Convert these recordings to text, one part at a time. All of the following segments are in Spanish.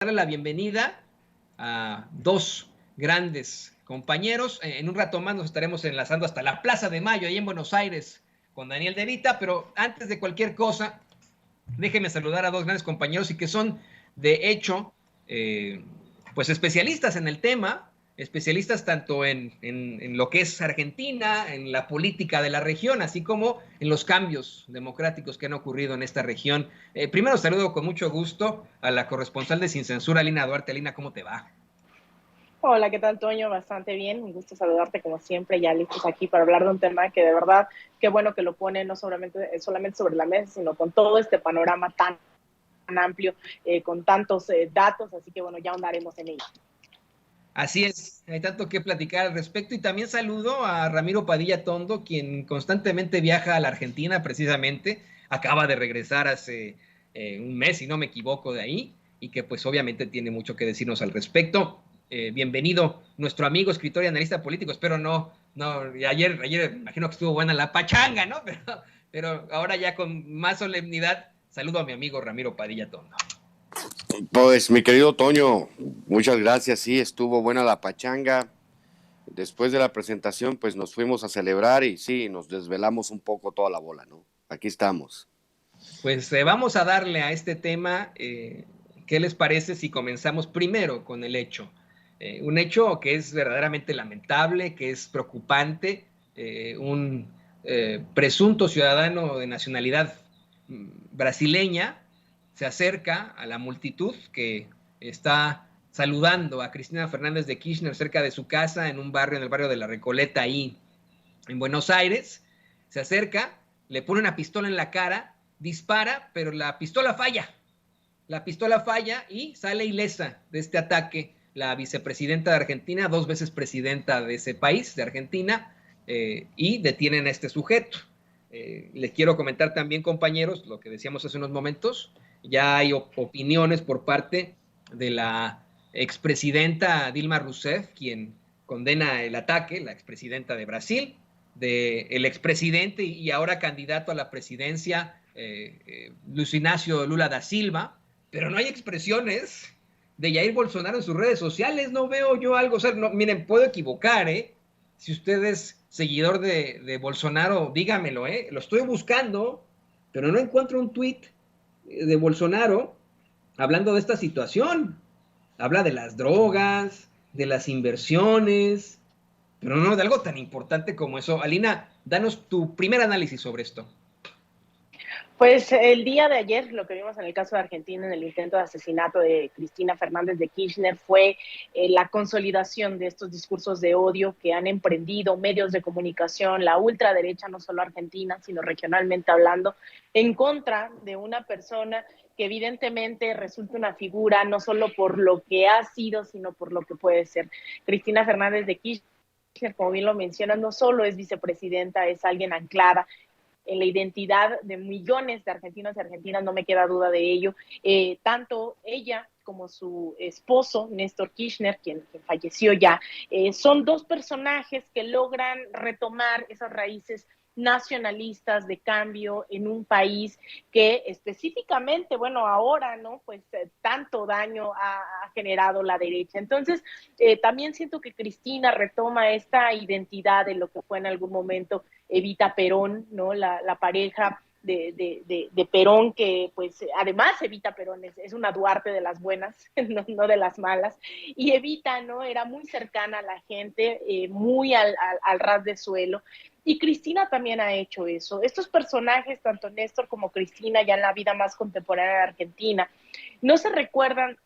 darle la bienvenida a dos grandes compañeros. En un rato más nos estaremos enlazando hasta la Plaza de Mayo, ahí en Buenos Aires, con Daniel De Vita, pero antes de cualquier cosa, déjenme saludar a dos grandes compañeros y que son, de hecho, pues especialistas en el tema, especialistas tanto en lo que es Argentina, en la política de la región, así como en los cambios democráticos que han ocurrido en esta región. Primero saludo con mucho gusto a la corresponsal de Sin Censura, Lina Duarte. Lina, ¿cómo te va? Hola, ¿qué tal, Toño? Bastante bien, un gusto saludarte como siempre, ya listos aquí para hablar de un tema que de verdad, qué bueno que lo pone no solamente sobre la mesa, sino con todo este panorama tan amplio, con tantos datos, así que bueno, ya ahondaremos en ello. Así es, hay tanto que platicar al respecto y también saludo a Ramiro Padilla Tondo, quien constantemente viaja a la Argentina precisamente, acaba de regresar hace un mes, si no me equivoco, de ahí, y que pues obviamente tiene mucho que decirnos al respecto. Bienvenido nuestro amigo, escritor y analista político, espero ayer imagino que estuvo buena la pachanga, ¿no? Pero ahora ya con más solemnidad, saludo a mi amigo Ramiro Padilla Tondo. Pues mi querido Toño, muchas gracias, sí, estuvo buena la pachanga. Después de la presentación, pues nos fuimos a celebrar y sí, nos desvelamos un poco toda la bola, ¿no? Aquí estamos. Pues vamos a darle a este tema, ¿qué les parece si comenzamos primero con el hecho? Un hecho que es verdaderamente lamentable, que es preocupante, un presunto ciudadano de nacionalidad brasileña se acerca a la multitud que está saludando a Cristina Fernández de Kirchner cerca de su casa en un barrio, en el barrio de La Recoleta, ahí en Buenos Aires. Se acerca, le pone una pistola en la cara, dispara, pero la pistola falla. La pistola falla y sale ilesa de este ataque la vicepresidenta de Argentina, dos veces presidenta de ese país, de Argentina, y detienen a este sujeto. Les quiero comentar también, compañeros, lo que decíamos hace unos momentos, ya hay opiniones por parte de la expresidenta Dilma Rousseff, quien condena el ataque, la expresidenta de Brasil, del expresidente y ahora candidato a la presidencia, Luis Ignacio Lula da Silva, pero no hay expresiones de Jair Bolsonaro en sus redes sociales, no veo yo algo, o sea, no, miren, puedo equivocar, si usted es seguidor de Bolsonaro, dígamelo, lo estoy buscando, pero no encuentro un tuit de Bolsonaro hablando de esta situación. Habla de las drogas, de las inversiones, pero no de algo tan importante como eso. Alina, danos tu primer análisis sobre esto. Pues el día de ayer, lo que vimos en el caso de Argentina, en el intento de asesinato de Cristina Fernández de Kirchner, fue la consolidación de estos discursos de odio que han emprendido medios de comunicación, la ultraderecha, no solo argentina, sino regionalmente hablando, en contra de una persona que evidentemente resulta una figura no solo por lo que ha sido, sino por lo que puede ser. Cristina Fernández de Kirchner, como bien lo mencionas, no solo es vicepresidenta, es alguien anclada en la identidad de millones de argentinos y argentinas, no me queda duda de ello. Tanto ella como su esposo, Néstor Kirchner, quien falleció ya, son dos personajes que logran retomar esas raíces nacionalistas de cambio en un país que específicamente, bueno, ahora, ¿no? Pues tanto daño ha generado la derecha. Entonces, también siento que Cristina retoma esta identidad de lo que fue en algún momento Evita Perón, ¿no? La pareja de Perón, que pues además Evita Perón es una Duarte de las buenas, no de las malas, y Evita, ¿no? Era muy cercana a la gente, muy al ras de suelo, y Cristina también ha hecho eso. Estos personajes, tanto Néstor como Cristina, ya en la vida más contemporánea de Argentina, no se recuerdan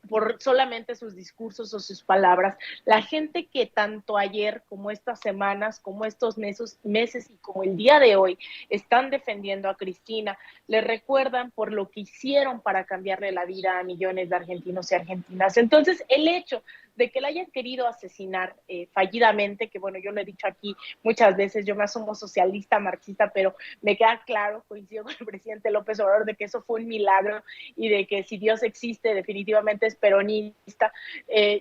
por solamente sus discursos o sus palabras. La gente que tanto ayer como estas semanas, como estos meses y como el día de hoy están defendiendo a Cristina, le recuerdan por lo que hicieron para cambiarle la vida a millones de argentinos y argentinas. Entonces, el hecho de que la hayan querido asesinar fallidamente, que bueno, yo lo he dicho aquí muchas veces, yo me asumo socialista, marxista, pero me queda claro, coincido con el presidente López Obrador, de que eso fue un milagro y de que si Dios existe, definitivamente es peronista.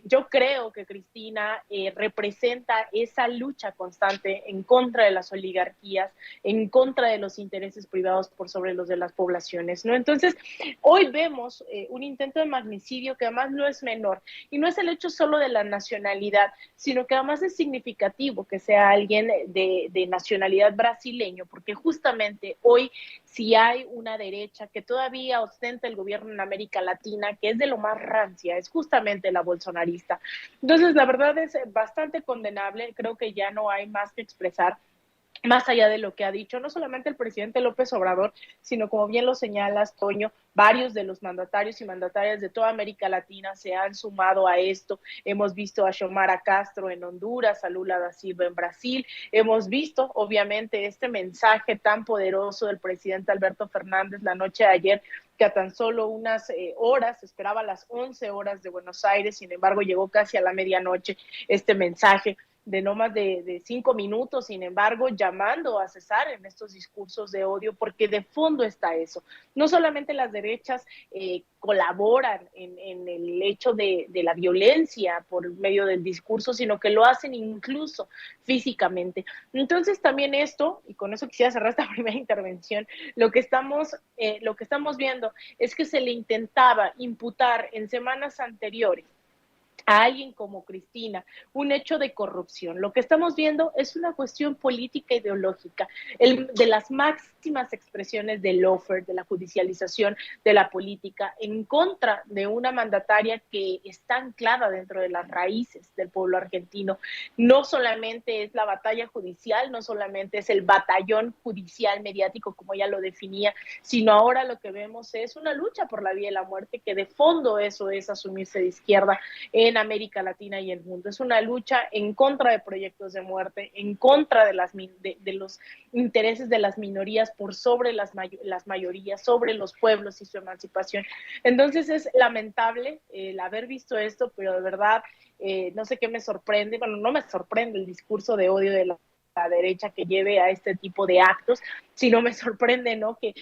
Yo creo que Cristina representa esa lucha constante en contra de las oligarquías, en contra de los intereses privados por sobre los de las poblaciones, ¿no? Entonces, hoy vemos un intento de magnicidio que además no es menor, y no es el hecho solo de la nacionalidad, sino que además es significativo que sea alguien de nacionalidad brasileño, porque justamente hoy si hay una derecha que todavía ostenta el gobierno en América Latina, que es de lo más rancia, es justamente la bolsonarista. Entonces, la verdad es bastante condenable, creo que ya no hay más que expresar más allá de lo que ha dicho no solamente el presidente López Obrador, sino como bien lo señalas, Toño, varios de los mandatarios y mandatarias de toda América Latina se han sumado a esto. Hemos visto a Xiomara Castro en Honduras, a Lula da Silva en Brasil, hemos visto obviamente este mensaje tan poderoso del presidente Alberto Fernández la noche de ayer, que a tan solo unas horas, esperaba a las 11 horas de Buenos Aires, sin embargo llegó casi a la medianoche este mensaje de no más de 5 minutos, sin embargo, llamando a cesar en estos discursos de odio, porque de fondo está eso. No solamente las derechas colaboran en el hecho de la violencia por medio del discurso, sino que lo hacen incluso físicamente. Entonces, también esto, y con eso quisiera cerrar esta primera intervención, lo que estamos viendo es que se le intentaba imputar en semanas anteriores a alguien como Cristina un hecho de corrupción. Lo que estamos viendo es una cuestión política ideológica, de las máximas expresiones del lawfare, de la judicialización de la política, en contra de una mandataria que está anclada dentro de las raíces del pueblo argentino. No solamente es la batalla judicial, no solamente es el batallón judicial mediático, como ella lo definía, sino ahora lo que vemos es una lucha por la vida y la muerte, que de fondo eso es asumirse de izquierda en América Latina y el mundo. Es una lucha en contra de proyectos de muerte, en contra de los intereses de las minorías por sobre las mayorías, sobre los pueblos y su emancipación. Entonces es lamentable el haber visto esto, pero de verdad no sé qué me sorprende, bueno, no me sorprende el discurso de odio de la derecha que lleve a este tipo de actos, sino me sorprende, ¿no? Que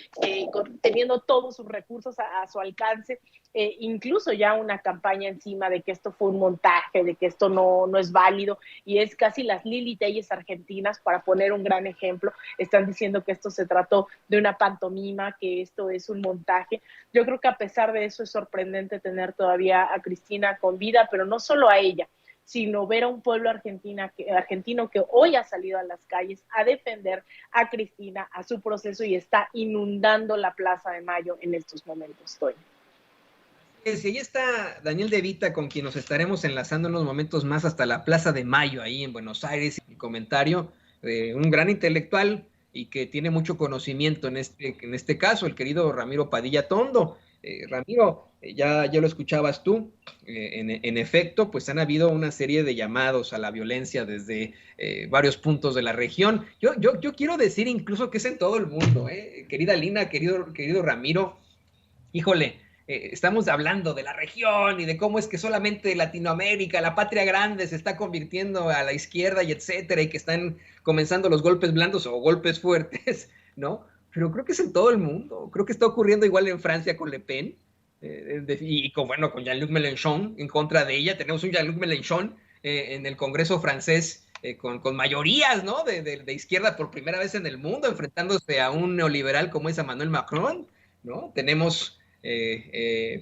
teniendo todos sus recursos a su alcance, incluso ya una campaña encima de que esto fue un montaje, de que esto no es válido, y es casi las Lili Telles argentinas, para poner un gran ejemplo, están diciendo que esto se trató de una pantomima, que esto es un montaje. Yo creo que a pesar de eso es sorprendente tener todavía a Cristina con vida, pero no solo a ella, sino ver a un pueblo argentino que hoy ha salido a las calles a defender a Cristina, a su proceso, y está inundando la Plaza de Mayo en estos momentos, Toño. Sí, ahí está Daniel De Vita, con quien nos estaremos enlazando en unos momentos más hasta la Plaza de Mayo, ahí en Buenos Aires. El comentario de un gran intelectual y que tiene mucho conocimiento en este caso, el querido Ramiro Padilla Tondo. Ramiro, ya lo escuchabas tú, en efecto, pues han habido una serie de llamados a la violencia desde varios puntos de la región. Yo quiero decir incluso que es en todo el mundo, querida Lina, querido Ramiro, híjole, estamos hablando de la región y de cómo es que solamente Latinoamérica, la patria grande, se está convirtiendo a la izquierda y etcétera, y que están comenzando los golpes blandos o golpes fuertes, ¿no? Pero creo que es en todo el mundo. Creo que está ocurriendo igual en Francia con Le Pen, y con Jean-Luc Mélenchon en contra de ella. Tenemos un Jean-Luc Mélenchon en el Congreso francés, con mayorías, ¿no? de izquierda por primera vez en el mundo, enfrentándose a un neoliberal como es Emmanuel Macron, ¿no? Tenemos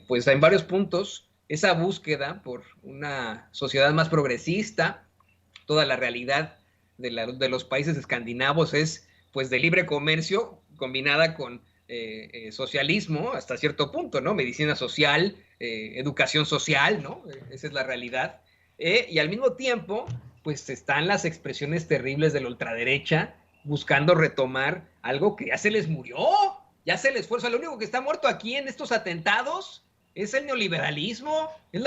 pues en varios puntos esa búsqueda por una sociedad más progresista. Toda la realidad de los países escandinavos es pues de libre comercio combinada con socialismo hasta cierto punto, ¿no? Medicina social, educación social, ¿no? Esa es la realidad. Y al mismo tiempo, pues están las expresiones terribles de la ultraderecha buscando retomar algo que ya se les murió, ya se les fue. O sea, lo único que está muerto aquí en estos atentados es el neoliberalismo. Es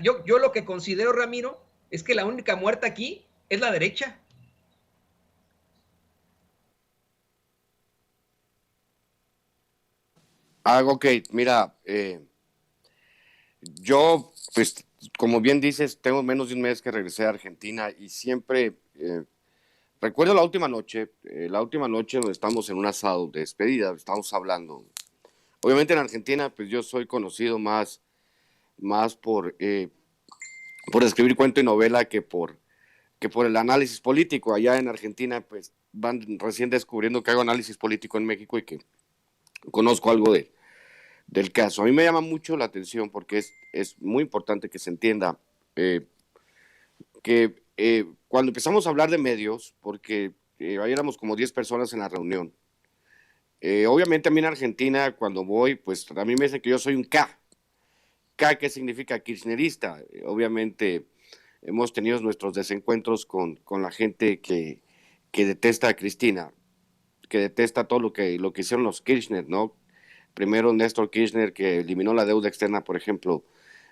yo lo que considero, Ramiro, es que la única muerta aquí es la derecha. Ok, mira, yo, pues, como bien dices, tengo menos de un mes que regresé a Argentina y siempre recuerdo la última noche donde estamos en un asado de despedida, estamos hablando. Obviamente en Argentina, pues yo soy conocido más más por escribir cuento y novela que por el análisis político. Allá en Argentina, pues van recién descubriendo que hago análisis político en México y que conozco algo del caso. A mí me llama mucho la atención porque es muy importante que se entienda que cuando empezamos a hablar de medios, porque ahí éramos como 10 personas en la reunión, obviamente a mí en Argentina cuando voy, pues a mí me dicen que yo soy un K. K, ¿qué significa? Kirchnerista. Obviamente hemos tenido nuestros desencuentros con la gente que detesta a Cristina, que detesta todo lo que hicieron los Kirchner, ¿no? Primero Néstor Kirchner, que eliminó la deuda externa, por ejemplo,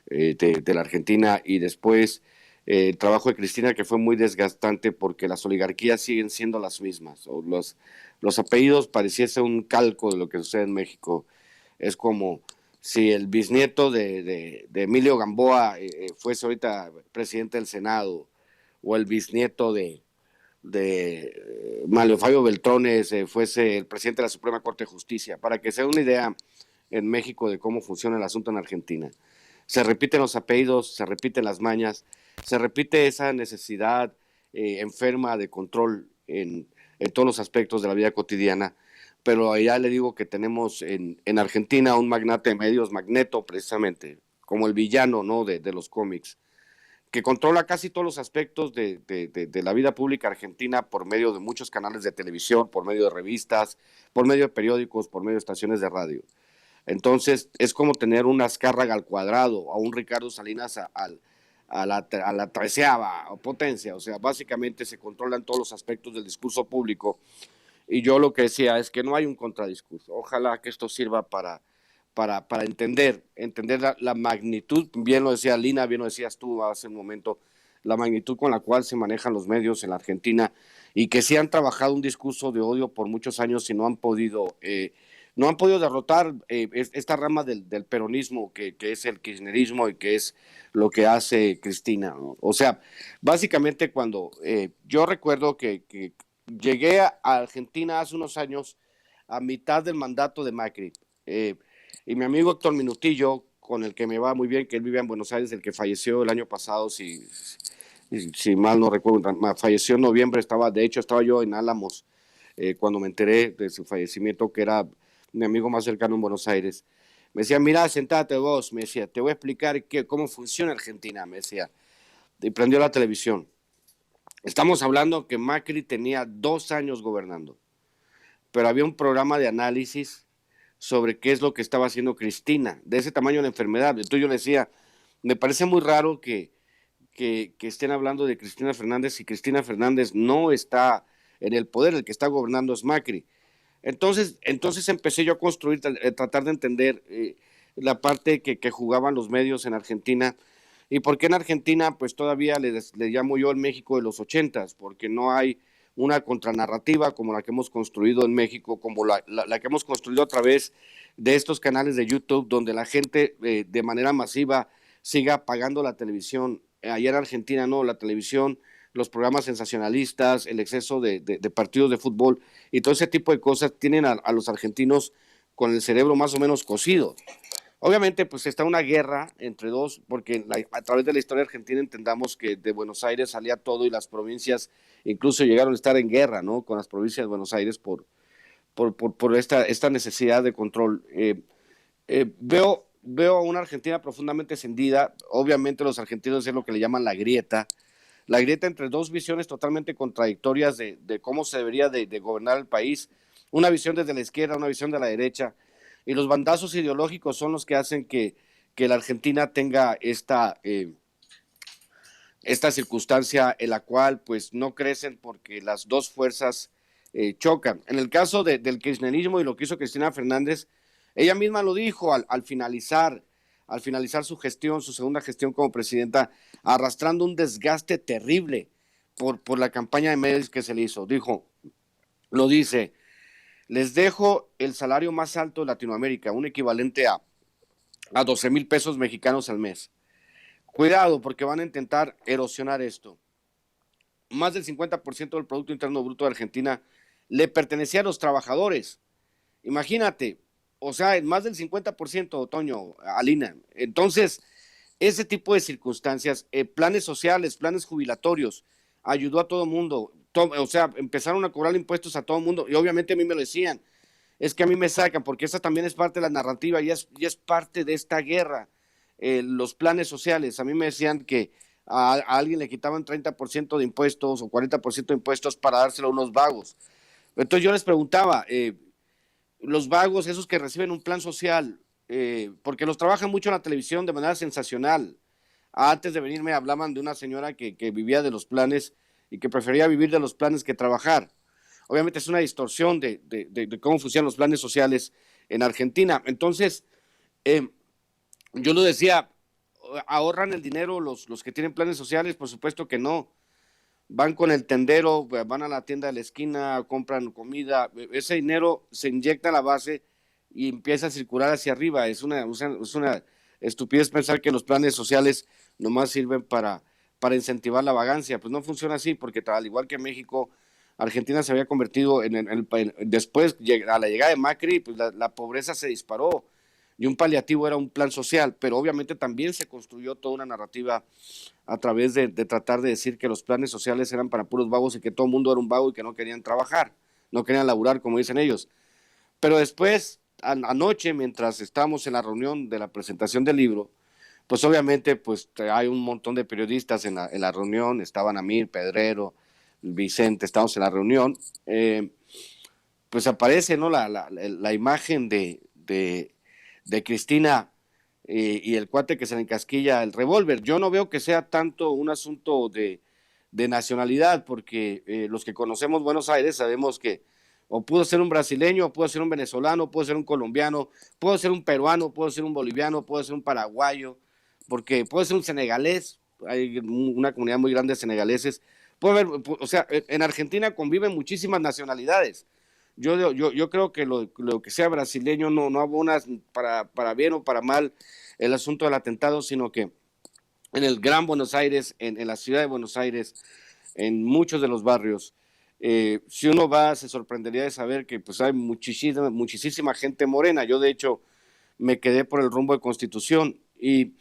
de la Argentina, y después el trabajo de Cristina, que fue muy desgastante porque las oligarquías siguen siendo las mismas. O los apellidos pareciese un calco de lo que sucede en México. Es como si el bisnieto de Emilio Gamboa fuese ahorita presidente del Senado, o el bisnieto de Mario Fabio Beltrones fuese el presidente de la Suprema Corte de Justicia, para que se dé una idea en México de cómo funciona el asunto en Argentina. Se repiten los apellidos, se repiten las mañas, se repite esa necesidad enferma de control en todos los aspectos de la vida cotidiana, pero allá le digo que tenemos en Argentina un magnate de medios, Magneto precisamente, como el villano, ¿no?, de los cómics, que controla casi todos los aspectos de la vida pública argentina por medio de muchos canales de televisión, por medio de revistas, por medio de periódicos, por medio de estaciones de radio. Entonces es como tener un Azcárraga al cuadrado, a un Ricardo Salinas a la treceava potencia. O sea, básicamente se controlan todos los aspectos del discurso público, y yo lo que decía es que no hay un contradiscurso. Ojalá que esto sirva para entender la magnitud, bien lo decía Lina, bien lo decías tú hace un momento, la magnitud con la cual se manejan los medios en la Argentina, y que sí han trabajado un discurso de odio por muchos años y no han podido derrotar esta rama del peronismo que es el kirchnerismo y que es lo que hace Cristina, ¿no? O sea, básicamente cuando yo recuerdo que llegué a Argentina hace unos años a mitad del mandato de Macri, y mi amigo Héctor Minutillo, con el que me va muy bien, que él vive en Buenos Aires, el que falleció el año pasado, si mal no recuerdo, falleció en noviembre, de hecho estaba yo en Álamos cuando me enteré de su fallecimiento, que era mi amigo más cercano en Buenos Aires. Me decía, mira, sentate vos, me decía, te voy a explicar cómo funciona Argentina, me decía, y prendió la televisión. Estamos hablando que Macri tenía 2 años gobernando, pero había un programa de análisis sobre qué es lo que estaba haciendo Cristina, de ese tamaño de la enfermedad. Entonces yo le decía, me parece muy raro que estén hablando de Cristina Fernández si Cristina Fernández no está en el poder, el que está gobernando es Macri. Entonces empecé yo a construir, tratar de entender la parte que jugaban los medios en Argentina, y por qué en Argentina pues todavía le llamo yo el México de los 80s, porque no hay una contranarrativa como la que hemos construido en México, como la que hemos construido a través de estos canales de YouTube, donde la gente de manera masiva siga pagando la televisión. Allá en Argentina no, la televisión, los programas sensacionalistas, el exceso de partidos de fútbol y todo ese tipo de cosas tienen a los argentinos con el cerebro más o menos cocido. Obviamente, pues está una guerra entre dos, porque a través de la historia argentina entendamos que de Buenos Aires salía todo y las provincias incluso llegaron a estar en guerra, ¿no?, con las provincias de Buenos Aires por esta necesidad de control. Veo a una Argentina profundamente escindida. Obviamente los argentinos es lo que le llaman la grieta entre dos visiones totalmente contradictorias de cómo se debería de gobernar el país, una visión desde la izquierda, una visión de la derecha, y los bandazos ideológicos son los que hacen que la Argentina tenga esta circunstancia en la cual pues no crecen porque las dos fuerzas chocan. En el caso del kirchnerismo y lo que hizo Cristina Fernández, ella misma lo dijo al finalizar su gestión, su segunda gestión como presidenta, arrastrando un desgaste terrible por la campaña de medios que se le hizo. Lo dice, les dejo el salario más alto de Latinoamérica, un equivalente a 12,000 pesos mexicanos al mes. Cuidado, porque van a intentar erosionar esto. Más del 50% del Producto Interno Bruto de Argentina le pertenecía a los trabajadores. Imagínate, o sea, más del 50%, Toño, Alina. Entonces, ese tipo de circunstancias, planes sociales, planes jubilatorios, ayudó a todo el mundo. O sea, empezaron a cobrar impuestos a todo el mundo y obviamente a mí me lo decían, es que a mí me sacan, porque esa también es parte de la narrativa y es parte de esta guerra, los planes sociales. A mí me decían que a alguien le quitaban 30% de impuestos o 40% de impuestos para dárselo a unos vagos. Entonces yo les preguntaba, los vagos, esos que reciben un plan social, porque los trabajan mucho en la televisión de manera sensacional. Antes de venirme hablaban de una señora que vivía de los planes y que prefería vivir de los planes que trabajar. Obviamente es una distorsión de cómo funcionan los planes sociales en Argentina. Entonces, yo lo decía, ¿ahorran el dinero los que tienen planes sociales? Por supuesto que no. Van con el tendero, van a la tienda de la esquina, compran comida, ese dinero se inyecta a la base y empieza a circular hacia arriba. Es una estupidez pensar que los planes sociales nomás sirven para incentivar la vagancia. Pues no funciona así, porque al igual que México, Argentina se había convertido después, a la llegada de Macri, pues la pobreza se disparó y un paliativo era un plan social, pero obviamente también se construyó toda una narrativa a través de tratar de decir que los planes sociales eran para puros vagos y que todo el mundo era un vago y que no querían trabajar, no querían laburar, como dicen ellos. Pero después, anoche, mientras estábamos en la reunión de la presentación del libro, pues obviamente pues hay un montón de periodistas en la reunión, estaban Amir, Pedrero, Vicente, estábamos en la reunión, pues aparece, ¿no?, la imagen de Cristina y el cuate que se le encasquilla el revólver. Yo no veo que sea tanto un asunto de nacionalidad, porque los que conocemos Buenos Aires sabemos que o pudo ser un brasileño, o pudo ser un venezolano, pudo ser un colombiano, pudo ser un peruano, pudo ser un boliviano, pudo ser un paraguayo, porque puede ser un senegalés, hay una comunidad muy grande de senegaleses, puede haber, o sea, en Argentina conviven muchísimas nacionalidades. Yo creo que lo que sea brasileño no abona para bien o para mal el asunto del atentado, sino que en el Gran Buenos Aires, en la ciudad de Buenos Aires, en muchos de los barrios, si uno va, se sorprendería de saber que pues hay muchísima gente morena. Yo de hecho me quedé por el rumbo de Constitución y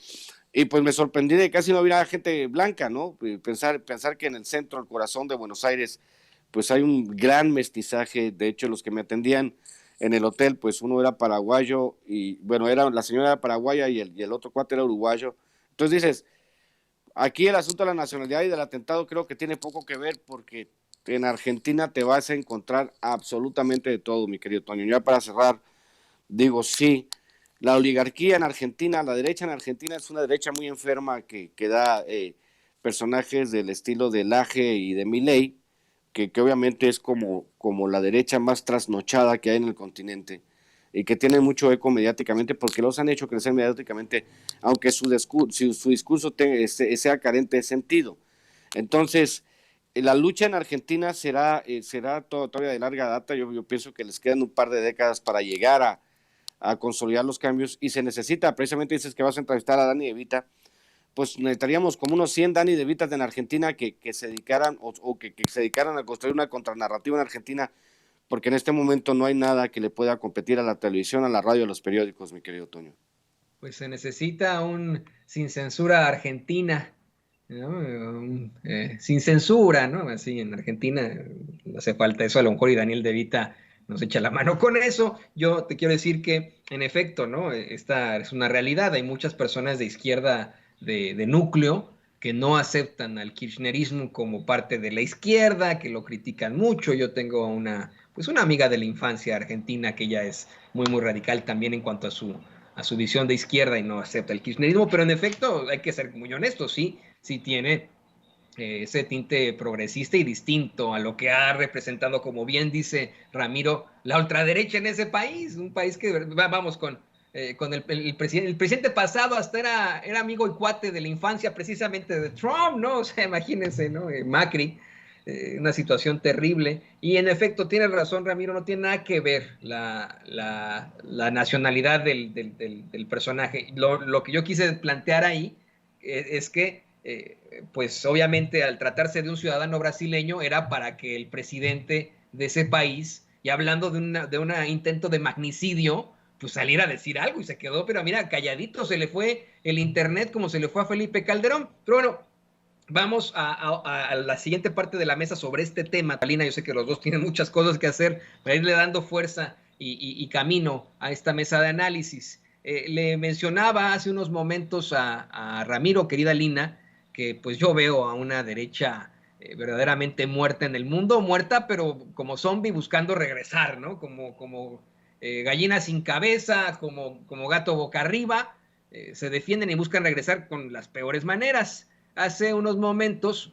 pues me sorprendí de que casi no hubiera gente blanca, ¿no? Pensar que en el centro, el corazón de Buenos Aires, pues hay un gran mestizaje. De hecho, los que me atendían en el hotel, pues uno era paraguayo y, bueno, la señora era paraguaya y el otro cuate era uruguayo. Entonces dices, aquí el asunto de la nacionalidad y del atentado creo que tiene poco que ver, porque en Argentina te vas a encontrar absolutamente de todo, mi querido Toño. Ya para cerrar, digo, sí, la oligarquía en Argentina, la derecha en Argentina es una derecha muy enferma que da personajes del estilo de Laje y de Milei, que obviamente es como la derecha más trasnochada que hay en el continente y que tiene mucho eco mediáticamente porque los han hecho crecer mediáticamente, aunque su discurso sea carente de sentido. Entonces, la lucha en Argentina será todavía de larga data. Yo pienso que les quedan un par de décadas para llegar a consolidar los cambios y se necesita, precisamente dices que vas a entrevistar a Dani De Vita, pues necesitaríamos como unos 100 Dani De Vitas en Argentina que se dedicaran que se dedicaran a construir una contranarrativa en Argentina, porque en este momento no hay nada que le pueda competir a la televisión, a la radio, a los periódicos, mi querido Toño. Pues se necesita un sin censura Argentina, ¿no? Sin censura, ¿no? Así en Argentina no hace falta eso, a lo mejor, y Daniel De Vita nos echa la mano con eso. Yo te quiero decir que, en efecto, ¿no?, esta es una realidad. Hay muchas personas de izquierda de núcleo que no aceptan al kirchnerismo como parte de la izquierda, que lo critican mucho. Yo tengo una amiga de la infancia argentina que ya es muy, muy radical también en cuanto a su visión de izquierda y no acepta el kirchnerismo, pero en efecto hay que ser muy honestos, sí tiene ese tinte progresista y distinto a lo que ha representado, como bien dice Ramiro, la ultraderecha en ese país, un país que, vamos, con el presidente pasado hasta era amigo y cuate de la infancia precisamente de Trump, ¿no? O sea, imagínense, ¿no? Macri, una situación terrible. Y en efecto, tiene razón Ramiro, no tiene nada que ver la nacionalidad del personaje. Lo que yo quise plantear ahí es que pues obviamente al tratarse de un ciudadano brasileño era para que el presidente de ese país, y hablando de un intento de magnicidio, pues salir a decir algo y se quedó, pero mira, calladito, se le fue el internet como se le fue a Felipe Calderón. Pero bueno, vamos a la siguiente parte de la mesa sobre este tema. Talina, yo sé que los dos tienen muchas cosas que hacer para irle dando fuerza y camino a esta mesa de análisis. Le mencionaba hace unos momentos a Ramiro, querida Lina, que pues yo veo a una derecha verdaderamente muerta en el mundo, muerta pero como zombie buscando regresar, ¿no? Como gallina sin cabeza, como gato boca arriba, se defienden y buscan regresar con las peores maneras. Hace unos momentos,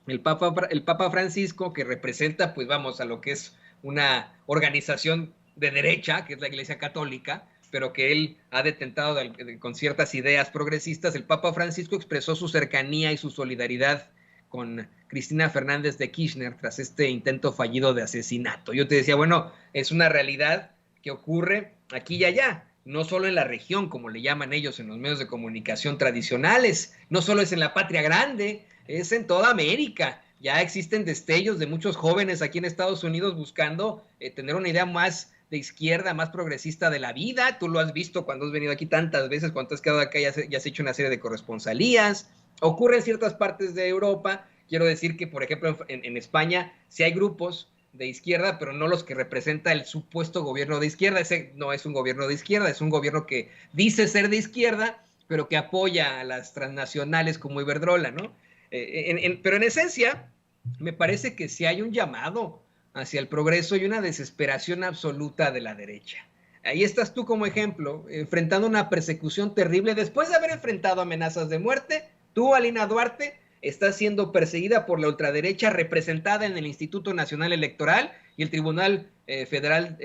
el Papa Francisco, que representa, pues vamos, a lo que es una organización de derecha, que es la Iglesia Católica, pero que él ha detentado con ciertas ideas progresistas, el Papa Francisco expresó su cercanía y su solidaridad con Cristina Fernández de Kirchner tras este intento fallido de asesinato. Yo te decía, bueno, es una realidad que ocurre aquí y allá, no solo en la región, como le llaman ellos en los medios de comunicación tradicionales, no solo es en la patria grande, es en toda América. Ya existen destellos de muchos jóvenes aquí en Estados Unidos buscando tener una idea más de izquierda, más progresista de la vida. Tú lo has visto cuando has venido aquí tantas veces, cuando has quedado acá, ya has hecho una serie de corresponsalías. Ocurre en ciertas partes de Europa. Quiero decir que, por ejemplo, en España sí hay grupos de izquierda, pero no los que representa el supuesto gobierno de izquierda. Ese no es un gobierno de izquierda, es un gobierno que dice ser de izquierda, pero que apoya a las transnacionales como Iberdrola, ¿no? Pero en esencia, me parece que sí hay un llamado hacia el progreso y una desesperación absoluta de la derecha. Ahí estás tú como ejemplo, enfrentando una persecución terrible. Después de haber enfrentado amenazas de muerte, tú, Alina Duarte, estás siendo perseguida por la ultraderecha representada en el Instituto Nacional Electoral y el Tribunal Federal,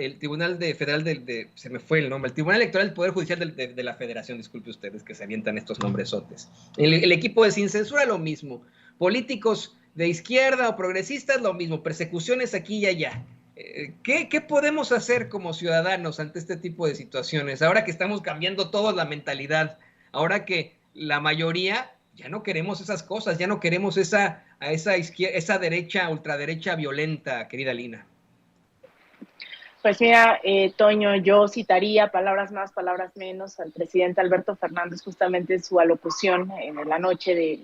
se me fue el nombre, el Tribunal Electoral del Poder Judicial de la Federación, disculpe ustedes que se avientan estos nombresotes. El equipo de Sin Censura, lo mismo. Políticos de izquierda o progresistas, lo mismo. Persecuciones aquí y allá. ¿Qué podemos hacer como ciudadanos ante este tipo de situaciones? Ahora que estamos cambiando toda la mentalidad, ahora que la mayoría ya no queremos esas cosas, ya no queremos esa derecha, ultraderecha violenta, querida Lina. Pues mira, Toño, yo citaría palabras más, palabras menos al presidente Alberto Fernández justamente en su alocución en la noche de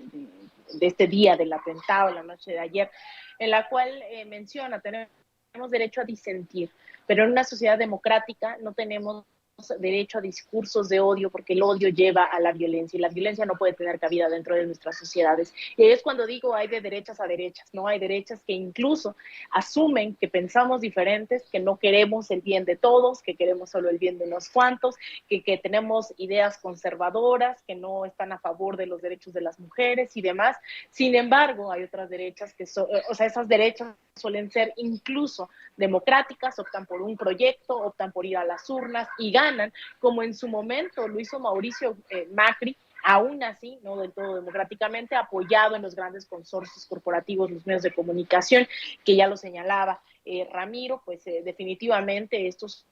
este día del atentado, la noche de ayer, en la cual menciona, tenemos derecho a disentir, pero en una sociedad democrática no tenemos derecho a discursos de odio porque el odio lleva a la violencia y la violencia no puede tener cabida dentro de nuestras sociedades. Y es cuando digo hay de derechas a derechas, no hay derechas que incluso asumen que pensamos diferentes, que no queremos el bien de todos, que queremos solo el bien de unos cuantos, que tenemos ideas conservadoras, que no están a favor de los derechos de las mujeres y demás. Sin embargo, hay otras derechas que esas derechas suelen ser incluso democráticas, optan por un proyecto, optan por ir a las urnas y ganan, como en su momento lo hizo Mauricio Macri, aún así, no del todo democráticamente, apoyado en los grandes consorcios corporativos, los medios de comunicación, que ya lo señalaba Ramiro, pues definitivamente estos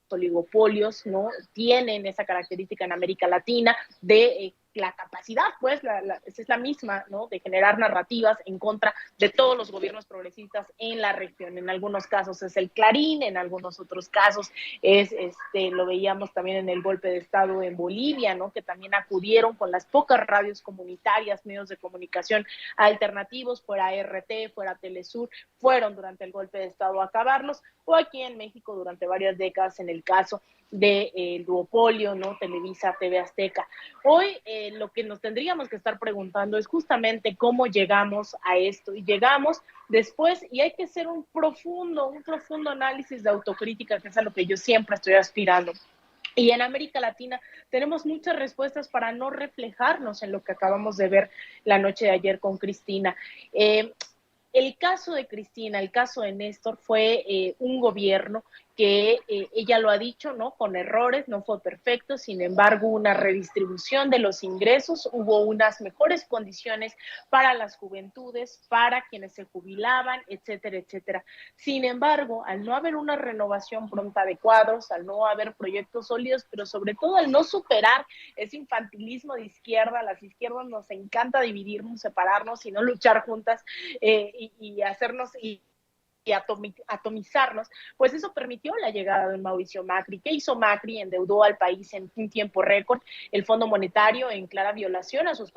oligopolios no tienen esa característica en América Latina de la capacidad, pues, es la misma, ¿no?, de generar narrativas en contra de todos los gobiernos progresistas en la región. En algunos casos es el Clarín, en algunos otros casos es, lo veíamos también en el golpe de Estado en Bolivia, ¿no?, que también acudieron con las pocas radios comunitarias, medios de comunicación alternativos, fuera RT, fuera Telesur, fueron durante el golpe de Estado a acabarlos, o aquí en México durante varias décadas en el caso del duopolio, ¿no?, Televisa, TV Azteca. Hoy lo que nos tendríamos que estar preguntando es justamente cómo llegamos a esto, y llegamos después, y hay que hacer un profundo análisis de autocrítica, que es a lo que yo siempre estoy aspirando. Y en América Latina tenemos muchas respuestas para no reflejarnos en lo que acabamos de ver la noche de ayer con Cristina. El caso de Cristina, el caso de Néstor fue un gobierno que ella lo ha dicho, ¿no?, con errores, no fue perfecto, sin embargo, una redistribución de los ingresos, hubo unas mejores condiciones para las juventudes, para quienes se jubilaban, etcétera, etcétera. Sin embargo, al no haber una renovación pronta de cuadros, al no haber proyectos sólidos, pero sobre todo al no superar ese infantilismo de izquierda, a las izquierdas nos encanta dividirnos, separarnos y no luchar juntas y hacernos... atomizarnos, pues eso permitió la llegada de Mauricio Macri. ¿Qué hizo Macri? Endeudó al país en un tiempo récord. El Fondo Monetario, en clara violación a sus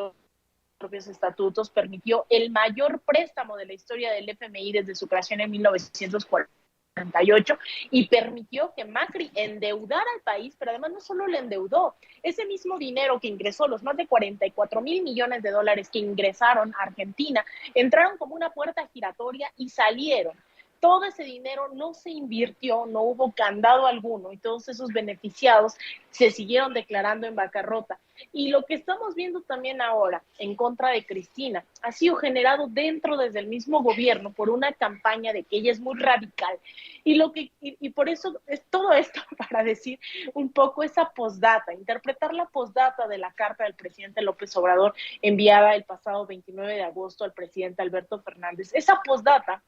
propios estatutos, permitió el mayor préstamo de la historia del FMI desde su creación en 1948 y permitió que Macri endeudara al país, pero además no solo le endeudó, ese mismo dinero que ingresó, los más de 44,000 millones de dólares que ingresaron a Argentina, entraron como una puerta giratoria y salieron. Todo ese dinero no se invirtió, no hubo candado alguno y todos esos beneficiados se siguieron declarando en bancarrota. Y lo que estamos viendo también ahora en contra de Cristina ha sido generado desde el mismo gobierno por una campaña de que ella es muy radical. Y por eso es todo esto para decir un poco esa postdata, interpretar la postdata de la carta del presidente López Obrador enviada el pasado 29 de agosto al presidente Alberto Fernández. Esa postdata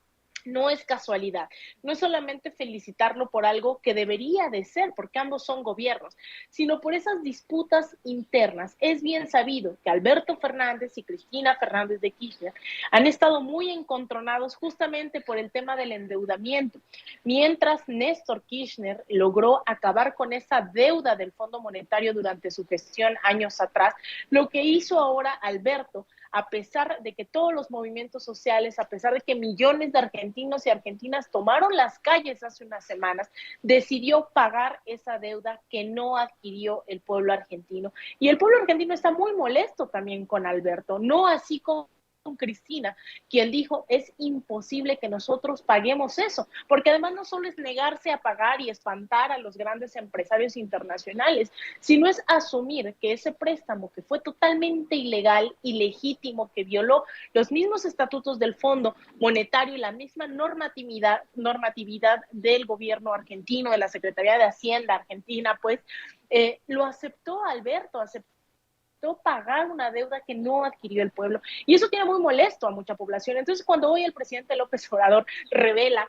no es casualidad, no es solamente felicitarlo por algo que debería de ser, porque ambos son gobiernos, sino por esas disputas internas. Es bien sabido que Alberto Fernández y Cristina Fernández de Kirchner han estado muy encontronados justamente por el tema del endeudamiento, mientras Néstor Kirchner logró acabar con esa deuda del Fondo Monetario durante su gestión años atrás. Lo que hizo ahora Alberto, a pesar de que todos los movimientos sociales, a pesar de que millones de argentinos y argentinas tomaron las calles hace unas semanas, decidió pagar esa deuda que no adquirió el pueblo argentino. Y el pueblo argentino está muy molesto también con Alberto, no así como con Cristina, quien dijo, es imposible que nosotros paguemos eso, porque además no solo es negarse a pagar y espantar a los grandes empresarios internacionales, sino es asumir que ese préstamo que fue totalmente ilegal, ilegítimo, que violó los mismos estatutos del Fondo Monetario y la misma normatividad del gobierno argentino, de la Secretaría de Hacienda argentina, pues lo aceptó Alberto, aceptó pagar una deuda que no adquirió el pueblo. Y eso tiene muy molesto a mucha población. Entonces, cuando hoy el presidente López Obrador revela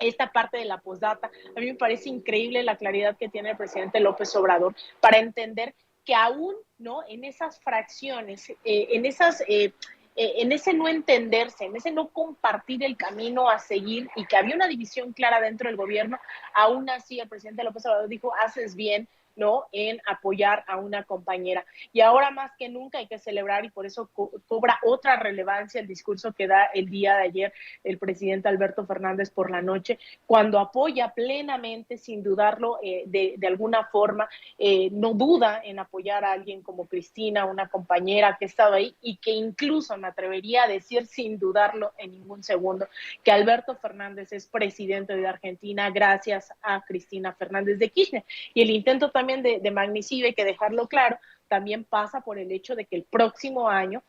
esta parte de la postdata, a mí me parece increíble la claridad que tiene el presidente López Obrador para entender que aún, ¿no?, en esas fracciones, en ese no entenderse, en ese no compartir el camino a seguir y que había una división clara dentro del gobierno, aún así el presidente López Obrador dijo, haces bien, ¿no?, en apoyar a una compañera. Y ahora más que nunca hay que celebrar y por eso cobra otra relevancia el discurso que da el día de ayer el presidente Alberto Fernández por la noche, cuando apoya plenamente, sin dudarlo, de alguna forma, no duda en apoyar a alguien como Cristina, una compañera que ha estado ahí y que incluso me atrevería a decir sin dudarlo en ningún segundo, que Alberto Fernández es presidente de Argentina gracias a Cristina Fernández de Kirchner. Y el intento también de magnicidio, hay que dejarlo claro, también pasa por el hecho de que el próximo año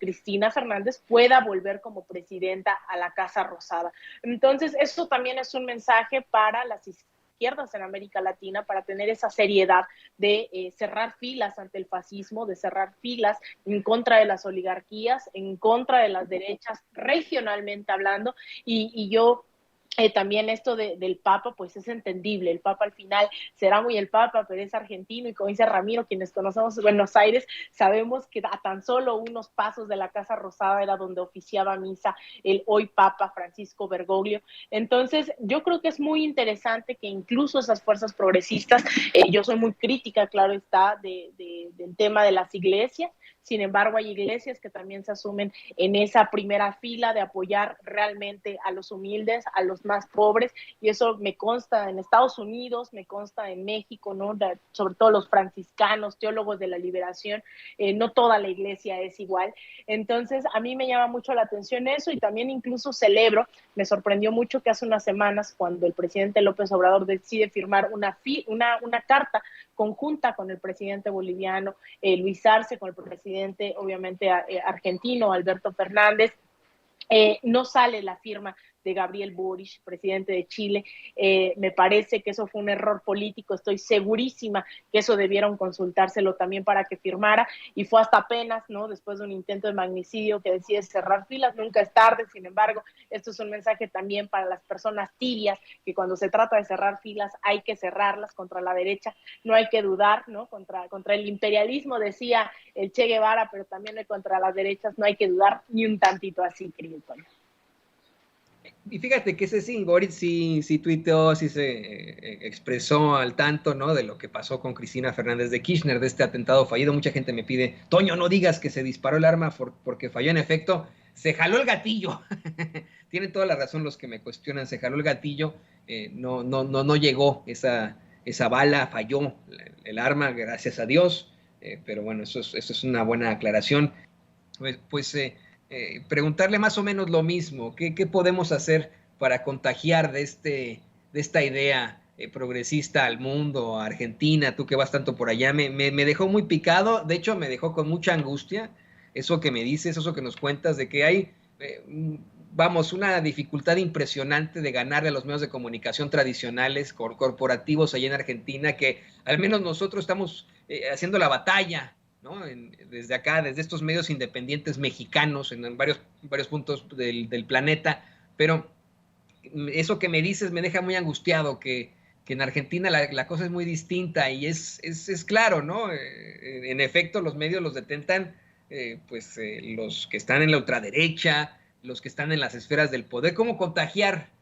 Cristina Fernández pueda volver como presidenta a la Casa Rosada. Entonces, eso también es un mensaje para las izquierdas en América Latina, para tener esa seriedad de cerrar filas ante el fascismo, de cerrar filas en contra de las oligarquías, en contra de las derechas, regionalmente hablando, y yo también esto del Papa, pues es entendible. El Papa al final será muy el Papa, pero es argentino y como dice Ramiro, quienes conocemos Buenos Aires, sabemos que a tan solo unos pasos de la Casa Rosada era donde oficiaba misa el hoy Papa Francisco Bergoglio. Entonces, yo creo que es muy interesante que incluso esas fuerzas progresistas, yo soy muy crítica, claro está, del tema de las iglesias. Sin embargo, hay iglesias que también se asumen en esa primera fila de apoyar realmente a los humildes, a los más pobres, y eso me consta en Estados Unidos, me consta en México, ¿no?, sobre todo los franciscanos, teólogos de la liberación, no toda la iglesia es igual. Entonces, a mí me llama mucho la atención eso y también incluso celebro, me sorprendió mucho que hace unas semanas, cuando el presidente López Obrador decide firmar una carta conjunta con el presidente boliviano Luis Arce, con el presidente obviamente argentino Alberto Fernández, no sale la firma de Gabriel Boric, presidente de Chile. Me parece que eso fue un error político, estoy segurísima que eso debieron consultárselo también para que firmara, y fue hasta apenas, ¿no?, después de un intento de magnicidio que decide cerrar filas. Nunca es tarde. Sin embargo, esto es un mensaje también para las personas tibias, que cuando se trata de cerrar filas hay que cerrarlas contra la derecha, no hay que dudar, ¿no?, contra el imperialismo, decía el Che Guevara, pero también contra las derechas no hay que dudar ni un tantito, así, querido Toño. Y fíjate que ese sí, Boric sí tuiteó, sí se expresó al tanto, ¿no? De lo que pasó con Cristina Fernández de Kirchner, de este atentado fallido. Mucha gente me pide, Toño, no digas que se disparó el arma porque falló. En efecto, se jaló el gatillo. Tienen toda la razón los que me cuestionan, se jaló el gatillo, no llegó esa bala, falló el arma, gracias a Dios. Pero bueno, eso es una buena aclaración. Preguntarle más o menos lo mismo. ¿Qué podemos hacer para contagiar de esta idea progresista al mundo, a Argentina? Tú que vas tanto por allá, me dejó muy picado. De hecho, me dejó con mucha angustia eso que me dices, eso que nos cuentas, de que hay, vamos, una dificultad impresionante de ganarle a los medios de comunicación tradicionales, corporativos allá en Argentina, que al menos nosotros estamos haciendo la batalla, ¿no? Desde acá, desde estos medios independientes mexicanos en varios puntos del planeta, pero eso que me dices me deja muy angustiado, que en Argentina la cosa es muy distinta y es claro, ¿no? En efecto, los medios los detentan los que están en la ultraderecha, los que están en las esferas del poder. Cómo contagiar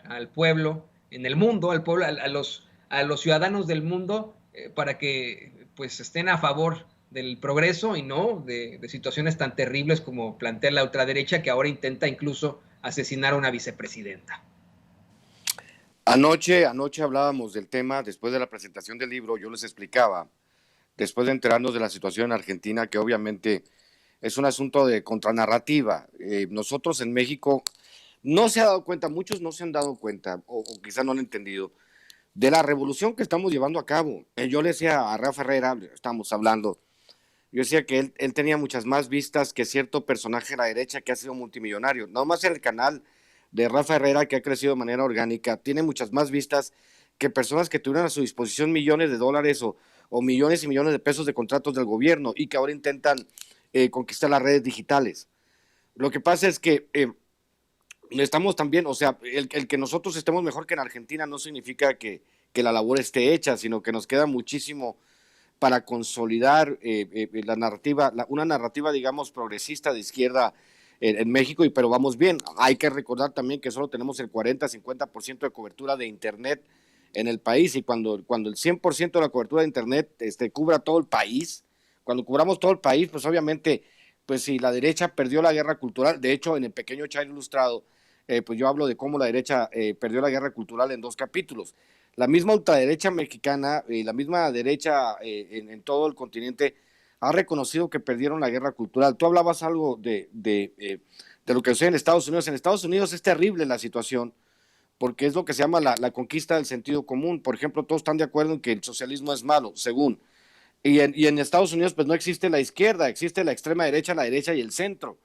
al pueblo en el mundo, al pueblo, a los ciudadanos del mundo, para que pues estén a favor del progreso y no de situaciones tan terribles como plantea la ultraderecha, que ahora intenta incluso asesinar a una vicepresidenta? Anoche hablábamos del tema, después de la presentación del libro, yo les explicaba, después de enterarnos de la situación en Argentina, que obviamente es un asunto de contranarrativa. Nosotros en México no se ha dado cuenta, muchos no se han dado cuenta, o quizás no han entendido, de la revolución que estamos llevando a cabo. Yo le decía a Rafa Herrera, estamos hablando, yo decía que él tenía muchas más vistas que cierto personaje de la derecha que ha sido multimillonario. No más en el canal de Rafa Herrera, que ha crecido de manera orgánica, tiene muchas más vistas que personas que tuvieron a su disposición millones de dólares o millones y millones de pesos de contratos del gobierno y que ahora intentan conquistar las redes digitales. Lo que pasa es que estamos también, o sea, el que nosotros estemos mejor que en Argentina no significa que la labor esté hecha, sino que nos queda muchísimo para consolidar la narrativa, una narrativa, digamos, progresista de izquierda en México, pero vamos bien. Hay que recordar también que solo tenemos el 40-50% de cobertura de Internet en el país, y cuando el 100% de la cobertura de Internet cubra todo el país, cuando cubramos todo el país, pues obviamente, pues si la derecha perdió la guerra cultural, de hecho en el pequeño Chairo Ilustrado, pues yo hablo de cómo la derecha perdió la guerra cultural en 2 capítulos. La misma ultraderecha mexicana y la misma derecha en todo el continente ha reconocido que perdieron la guerra cultural. Tú hablabas algo de lo que sucede en Estados Unidos. En Estados Unidos es terrible la situación, porque es lo que se llama la conquista del sentido común. Por ejemplo, todos están de acuerdo en que el socialismo es malo, según. Y en Estados Unidos pues no existe la izquierda, existe la extrema derecha, la derecha y el centro.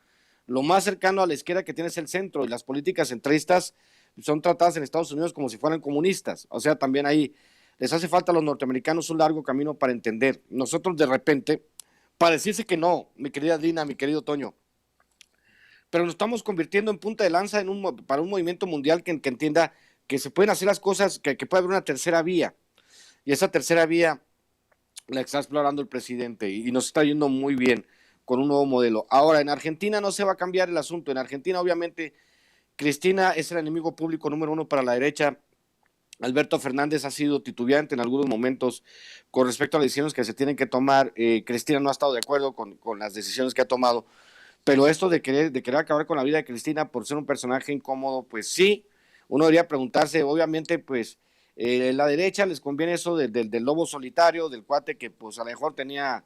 Lo más cercano a la izquierda que tiene es el centro, y las políticas centristas son tratadas en Estados Unidos como si fueran comunistas. O sea, también ahí les hace falta a los norteamericanos un largo camino para entender. Nosotros de repente, para decirse que no, mi querida Dina, mi querido Toño, pero nos estamos convirtiendo en punta de lanza para un movimiento mundial que entienda que se pueden hacer las cosas, que puede haber una tercera vía. Y esa tercera vía la está explorando el presidente y nos está yendo muy bien con un nuevo modelo. Ahora, en Argentina no se va a cambiar el asunto. En Argentina, obviamente, Cristina es el enemigo público número 1 para la derecha. Alberto Fernández ha sido titubeante en algunos momentos con respecto a las decisiones que se tienen que tomar. Cristina no ha estado de acuerdo con las decisiones que ha tomado. Pero esto de querer acabar con la vida de Cristina por ser un personaje incómodo, pues sí, uno debería preguntarse, obviamente, pues, la derecha les conviene eso del lobo solitario, del cuate que pues a lo mejor tenía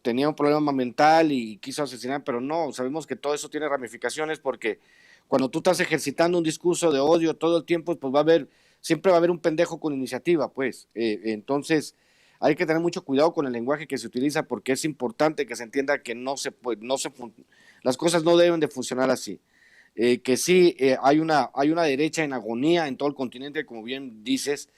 un problema mental y quiso asesinar, pero no, sabemos que todo eso tiene ramificaciones, porque cuando tú estás ejercitando un discurso de odio todo el tiempo, pues siempre va a haber un pendejo con iniciativa, pues. Entonces hay que tener mucho cuidado con el lenguaje que se utiliza, porque es importante que se entienda que las cosas no deben de funcionar así. Que sí, hay una derecha en agonía en todo el continente, como bien dices,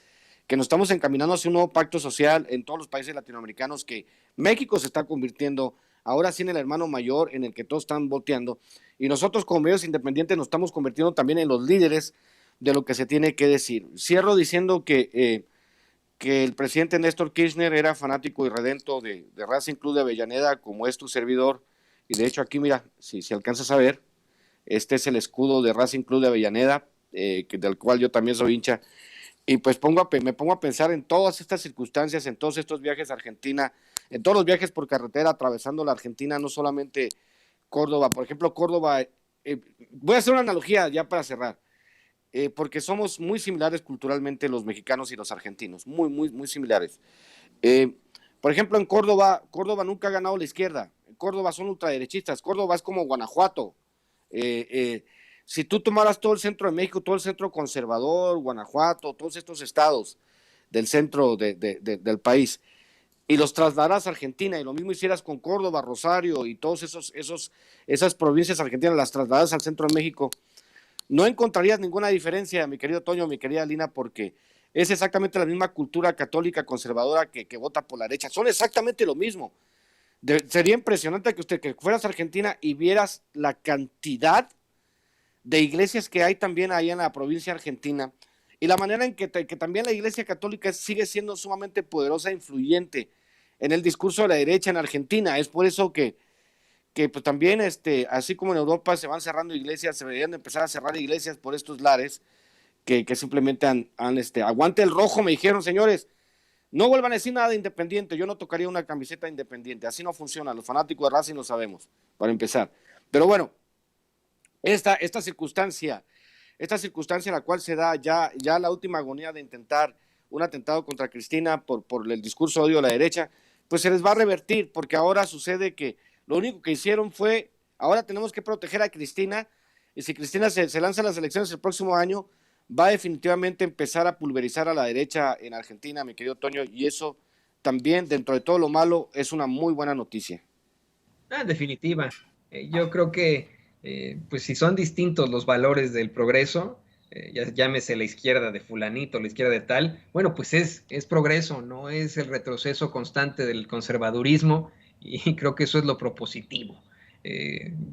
que nos estamos encaminando hacia un nuevo pacto social en todos los países latinoamericanos, que México se está convirtiendo ahora sí en el hermano mayor en el que todos están volteando, y nosotros como medios independientes nos estamos convirtiendo también en los líderes de lo que se tiene que decir. Cierro diciendo que el presidente Néstor Kirchner era fanático y redento de Racing Club de Avellaneda, como es tu servidor, y de hecho aquí mira, si alcanzas a ver, Este es el escudo de Racing Club de Avellaneda, del cual yo también soy hincha. Y pues me pongo a pensar en todas estas circunstancias, en todos estos viajes a Argentina, en todos los viajes por carretera atravesando la Argentina, no solamente Córdoba. Por ejemplo, Córdoba, voy a hacer una analogía ya para cerrar, porque somos muy similares culturalmente los mexicanos y los argentinos, muy, muy, muy similares. Por ejemplo, en Córdoba nunca ha ganado la izquierda. En Córdoba son ultraderechistas. Córdoba es como Guanajuato. Si tú tomaras todo el centro de México, todo el centro conservador, Guanajuato, todos estos estados del centro del país, y los trasladaras a Argentina, y lo mismo hicieras con Córdoba, Rosario y todas esas provincias argentinas, las trasladaras al centro de México, no encontrarías ninguna diferencia, mi querido Toño, mi querida Lina, porque es exactamente la misma cultura católica conservadora que vota por la derecha. Son exactamente lo mismo. Sería impresionante que fueras a Argentina y vieras la cantidad de iglesias que hay también ahí en la provincia argentina, y la manera en que también la iglesia católica sigue siendo sumamente poderosa e influyente en el discurso de la derecha en Argentina. Es por eso que pues también, así como en Europa se van cerrando iglesias, se deberían empezar a cerrar iglesias por estos lares que simplemente aguante el rojo, me dijeron, señores, no vuelvan a decir nada de Independiente, yo no tocaría una camiseta Independiente, así no funciona, los fanáticos de Racing lo sabemos, para empezar. Pero bueno, esta circunstancia en la cual se da ya la última agonía de intentar un atentado contra Cristina por el discurso de odio a la derecha, pues se les va a revertir, porque ahora sucede que lo único que hicieron fue, ahora tenemos que proteger a Cristina, y si Cristina se lanza a las elecciones el próximo año, va a definitivamente empezar a pulverizar a la derecha en Argentina, mi querido Toño, y eso también, dentro de todo lo malo, es una muy buena noticia. En definitiva, yo creo que pues si son distintos los valores del progreso, llámese la izquierda de fulanito, la izquierda de tal, bueno, pues es progreso, no es el retroceso constante del conservadurismo, y creo que eso es lo propositivo.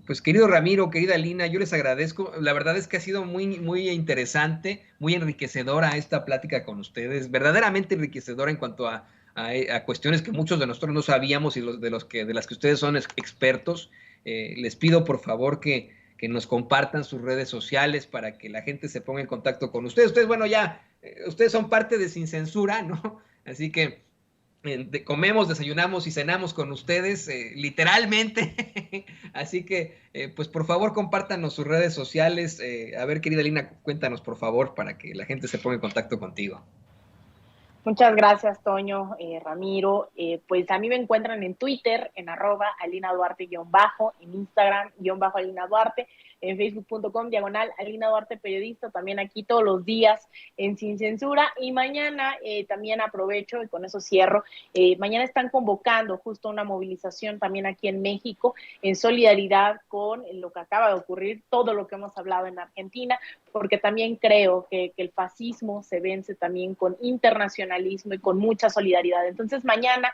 Pues querido Ramiro, querida Lina, yo les agradezco. La verdad es que ha sido muy, muy interesante, muy enriquecedora esta plática con ustedes, verdaderamente enriquecedora en cuanto a cuestiones que muchos de nosotros no sabíamos y de las que ustedes son expertos. Les pido por favor que nos compartan sus redes sociales para que la gente se ponga en contacto con ustedes. Ustedes, bueno, ya, ustedes son parte de Sin Censura, ¿no? Así que comemos, desayunamos y cenamos con ustedes, literalmente. Así que, pues por favor, compártanos sus redes sociales. A ver, querida Lina, cuéntanos, por favor, para que la gente se ponga en contacto contigo. Muchas gracias, Toño, Ramiro. Pues a mí me encuentran en Twitter, en @AlinaDuarte_, en Instagram, _AlinaDuarte, en facebook.com/Alina Duarte Periodista, también aquí todos los días en Sin Censura. Y mañana también aprovecho, y con eso cierro, mañana están convocando justo una movilización también aquí en México, en solidaridad con lo que acaba de ocurrir, todo lo que hemos hablado en Argentina, porque también creo que el fascismo se vence también con internacionalismo y con mucha solidaridad. Entonces mañana,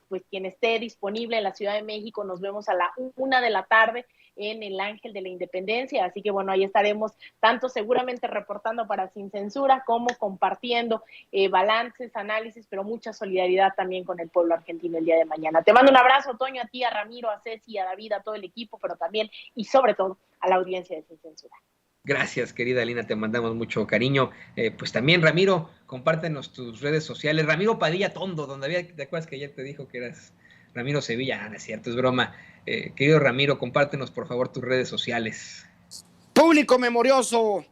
pues quien esté disponible en la Ciudad de México, nos vemos a la 1 de la tarde en el Ángel de la Independencia, así que bueno, ahí estaremos tanto seguramente reportando para Sin Censura como compartiendo balances, análisis, pero mucha solidaridad también con el pueblo argentino el día de mañana. Te mando un abrazo, Toño, a ti, a Ramiro, a Ceci, a David, a todo el equipo, pero también y sobre todo a la audiencia de Sin Censura. Gracias, querida Lina, te mandamos mucho cariño. Pues también, Ramiro, compártenos tus redes sociales. Ramiro Padilla Tondo, ¿te acuerdas que ayer te dijo que eras Ramiro Sevilla? No es cierto, es broma. Querido Ramiro, compártenos por favor tus redes sociales. Público memorioso.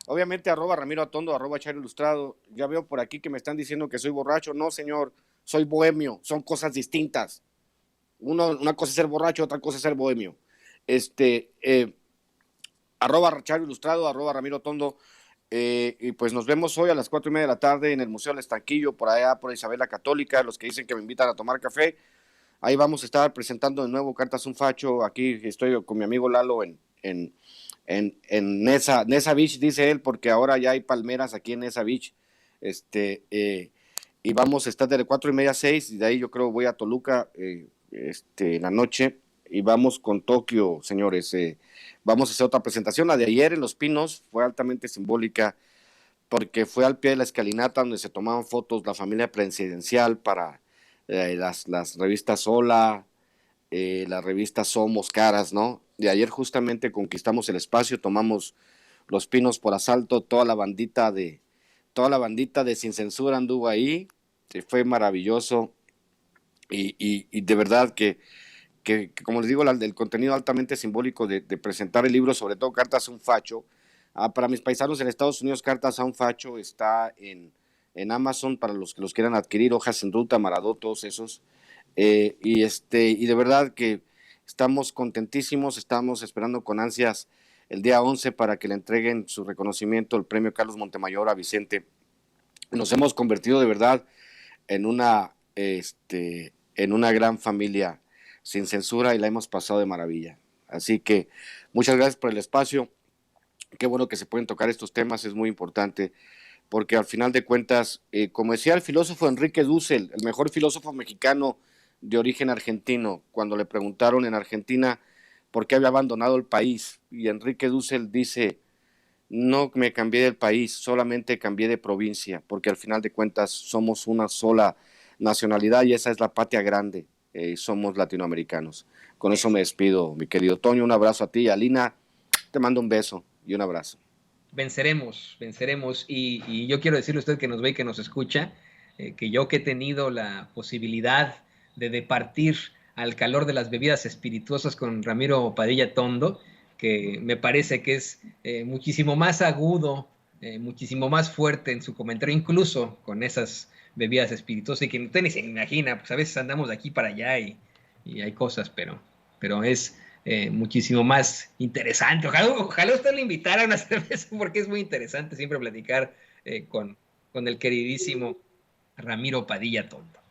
Obviamente @Ramiro Atondo, @Chairo Ilustrado. Ya veo por aquí que me están diciendo que soy borracho. No, señor, soy bohemio. Son cosas distintas. Una cosa es ser borracho, otra cosa es ser bohemio. @Chairo Ilustrado, @Ramiro Atondo. Y pues nos vemos hoy a las 4:30 de la tarde en el Museo del Estanquillo, por allá por Isabel la Católica. Los que dicen que me invitan a tomar café, ahí vamos a estar presentando de nuevo Cartas un Facho. Aquí estoy con mi amigo Lalo en Nesa Beach, dice él, porque ahora ya hay palmeras aquí en Nesa Beach. Y vamos a estar de 4:30 a 6, y de ahí yo creo voy a Toluca en la noche, y vamos con Tokio, señores. Vamos a hacer otra presentación. La de ayer en Los Pinos fue altamente simbólica, porque fue al pie de la escalinata donde se tomaban fotos la familia presidencial para las revistas Hola, las revistas Somos Caras, ¿no? De ayer justamente conquistamos el espacio, tomamos Los Pinos por asalto, toda la bandita de Sin Censura anduvo ahí, fue maravilloso y de verdad que, como les digo, el contenido altamente simbólico de presentar el libro, sobre todo Cartas a un Facho. Para mis paisanos en Estados Unidos, Cartas a un Facho está en Amazon para los que los quieran adquirir, Hojas en Ruta, Maradó, todos esos. Y de verdad que estamos contentísimos, estamos esperando con ansias el día 11 para que le entreguen su reconocimiento, el premio Carlos Montemayor a Vicente. Nos hemos convertido de verdad en una gran familia sin censura y la hemos pasado de maravilla. Así que muchas gracias por el espacio. Qué bueno que se pueden tocar estos temas, es muy importante, porque al final de cuentas, como decía el filósofo Enrique Dussel, el mejor filósofo mexicano de origen argentino, cuando le preguntaron en Argentina por qué había abandonado el país, y Enrique Dussel dice: no me cambié del país, solamente cambié de provincia, porque al final de cuentas somos una sola nacionalidad y esa es la patria grande, somos latinoamericanos. Con eso me despido, mi querido Toño, un abrazo a ti y a Lina, te mando un beso y un abrazo. Venceremos, venceremos. Y yo quiero decirle a usted que nos ve y que nos escucha, que yo que he tenido la posibilidad de departir al calor de las bebidas espirituosas con Ramiro Padilla Tondo, que me parece que es muchísimo más agudo, muchísimo más fuerte en su comentario, incluso con esas bebidas espirituosas, y que usted ni se imagina, pues a veces andamos de aquí para allá y hay cosas, pero es muchísimo más interesante. Ojalá usted le invitara a una cerveza, porque es muy interesante siempre platicar con el queridísimo Ramiro Padilla Tondo.